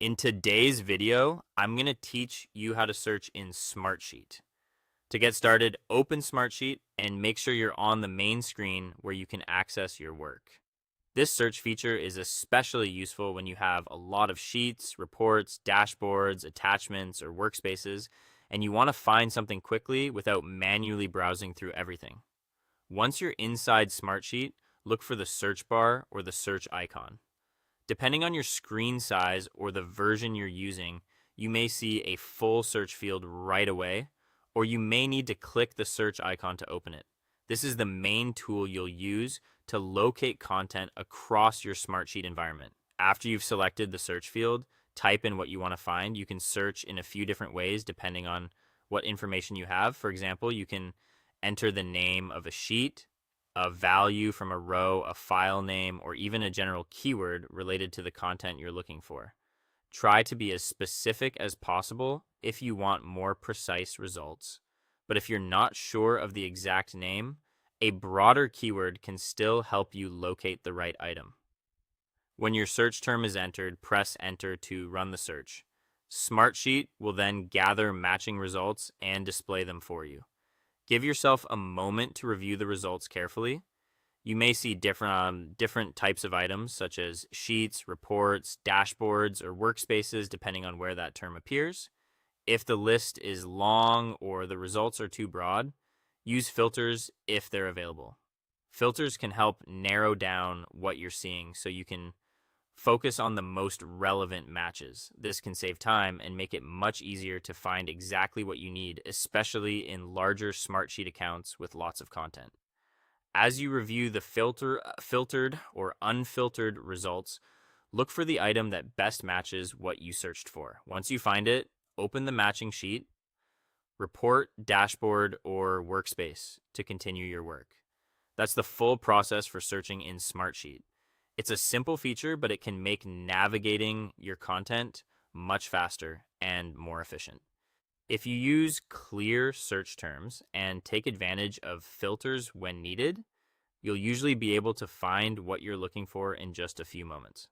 In today's video, I'm going to teach you how to search in Smartsheet. To get started, open Smartsheet and make sure you're on the main screen where you can access your work. This search feature is especially useful when you have a lot of sheets, reports, dashboards, attachments, or workspaces, and you want to find something quickly without manually browsing through everything. Once you're inside Smartsheet, look for the search bar or the search icon. Depending on your screen size or the version you're using, you may see a full search field right away, or you may need to click the search icon to open it. This is the main tool you'll use to locate content across your Smartsheet environment. After you've selected the search field, type in what you want to find. You can search in a few different ways depending on what information you have. For example, you can enter the name of a sheet, a value from a row, a file name, or even a general keyword related to the content you're looking for. Try to be as specific as possible if you want more precise results. But if you're not sure of the exact name, a broader keyword can still help you locate the right item. When your search term is entered, press enter to run the search. Smartsheet will then gather matching results and display them for you. Give yourself a moment to review the results carefully. You may see different types of items such as sheets, reports, dashboards, or workspaces depending on where that term appears. If the list is long or the results are too broad, use filters if they're available. Filters can help narrow down what you're seeing so you can focus on the most relevant matches. This can save time and make it much easier to find exactly what you need, especially in larger Smartsheet accounts with lots of content. As you review the filtered or unfiltered results, look for the item that best matches what you searched for. Once you find it, open the matching sheet, report, dashboard, or workspace to continue your work. That's the full process for searching in Smartsheet. It's a simple feature, but it can make navigating your content much faster and more efficient. If you use clear search terms and take advantage of filters when needed, you'll usually be able to find what you're looking for in just a few moments.